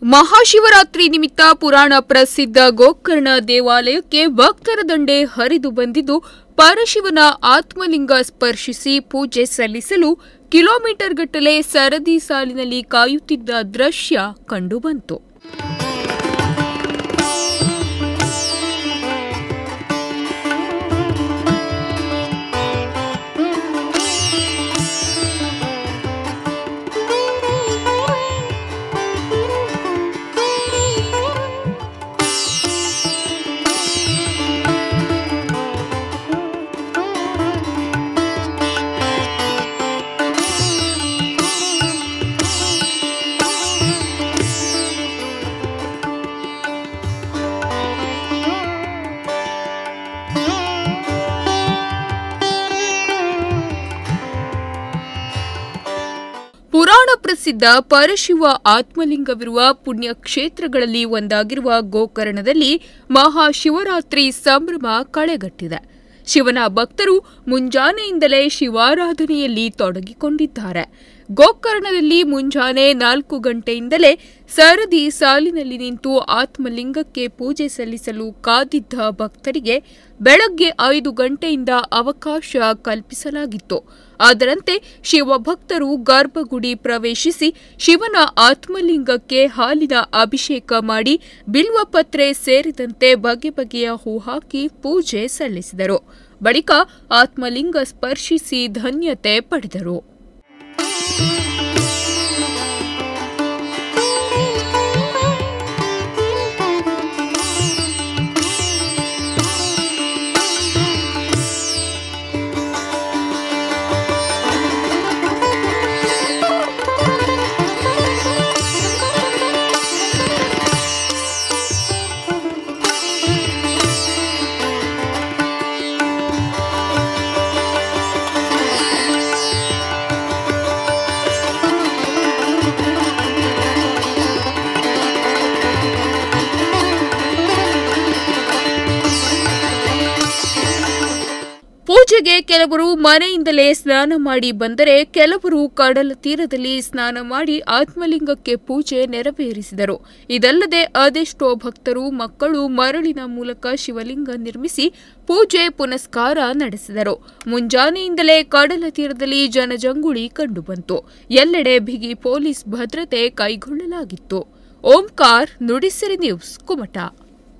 ಮಹಾಶಿವರಾತ್ರಿ ನಿಮಿತ್ತ ಪುರಾಣ ಪ್ರಸಿದ್ಧ ಗೋಕರ್ಣ ದೇವಾಲಯಕ್ಕೆ ಭಕ್ತರ ದಂಡೆ ಹರಿದು ಬಂದಿದ್ದು ಪರಶಿವನ ಆತ್ಮಲಿಂಗ ಸ್ಪರ್ಶಿಸಿ ಪೂಜೆ ಸಲ್ಲಿಸಲು ಕಿಲೋಮೀಟರ್ ಗಟ್ಟಲೆ ಸರದಿ ಸಾಲಿನಲ್ಲಿ ಕಾಯುತ್ತಿದ್ದ ದೃಶ್ಯ ಕಂಡುಬಂತು. ಪುರಾಣ ಪ್ರಸಿದ್ಧ ಪರಶಿವ ಆತ್ಮಲಿಂಗವಿರುವ ಪುಣ್ಯಕ್ಷೇತ್ರಗಳಲ್ಲಿ ಒಂದಾಗಿರುವ ಗೋಕರ್ಣದಲ್ಲಿ ಮಹಾಶಿವರಾತ್ರಿ ಸಂಭ್ರಮ ಕಳೆಗಟ್ಟಿದೆ. ಶಿವನ ಭಕ್ತರು ಮುಂಜಾನೆಯಿಂದಲೇ ಶಿವಾರಾಧನೆಯಲ್ಲಿ ತೊಡಗಿಕೊಂಡಿದ್ದಾರೆ. ಗೋಕರ್ಣದಲ್ಲಿ ಮುಂಜಾನೆ 4 ಗಂಟೆಯಿಂದಲೇ ಸರದಿ ಸಾಲಿನಲ್ಲಿ ನಿಂತು ಆತ್ಮಲಿಂಗಕ್ಕೆ ಪೂಜೆ ಸಲ್ಲಿಸಲು ಕಾದಿದ್ದ ಭಕ್ತರಿಗೆ ಬೆಳಗ್ಗೆ 5 ಗಂಟೆಯಿಂದ ಅವಕಾಶ ಕಲ್ಪಿಸಲಾಗಿತ್ತು. ಅದರಂತೆ ಶಿವಭಕ್ತರು ಗರ್ಭಗುಡಿ ಪ್ರವೇಶಿಸಿ ಶಿವನ ಆತ್ಮಲಿಂಗಕ್ಕೆ ಹಾಲಿನ ಅಭಿಷೇಕ ಮಾಡಿ ಬಿಲ್ವಪತ್ರೆ ಸೇರಿದಂತೆ ಬಗೆ ಬಗೆಯ ಹೂ ಹಾಕಿ ಪೂಜೆ ಸಲ್ಲಿಸಿದರು. ಬಳಿಕ ಆತ್ಮಲಿಂಗ ಸ್ಪರ್ಶಿಸಿ ಧನ್ಯತೆ ಪಡೆದರು. ಪೂಜೆಗೆ ಕೆಲವರು ಮನೆಯಿಂದಲೇ ಸ್ನಾನ ಮಾಡಿ ಬಂದರೆ, ಕೆಲವರು ಕಡಲ ತೀರದಲ್ಲಿ ಸ್ನಾನ ಮಾಡಿ ಆತ್ಮಲಿಂಗಕ್ಕೆ ಪೂಜೆ ನೆರವೇರಿಸಿದರು. ಇದಲ್ಲದೆ ಅದೆಷ್ಟೋ ಭಕ್ತರು ಮಕ್ಕಳು ಮರಳಿನ ಮೂಲಕ ಶಿವಲಿಂಗ ನಿರ್ಮಿಸಿ ಪೂಜೆ ಪುನಸ್ಕಾರ ನಡೆಸಿದರು. ಮುಂಜಾನೆಯಿಂದಲೇ ಕಡಲ ತೀರದಲ್ಲಿ ಜನಜಂಗುಳಿ ಕಂಡುಬಂತು. ಎಲ್ಲೆಡೆ ಬಿಗಿ ಪೊಲೀಸ್ ಭದ್ರತೆ ಕೈಗೊಳ್ಳಲಾಗಿತ್ತು. ಓಂಕಾರ್, ನುಡಿಸಿರಿ ನ್ಯೂಸ್, ಕುಮಟಾ.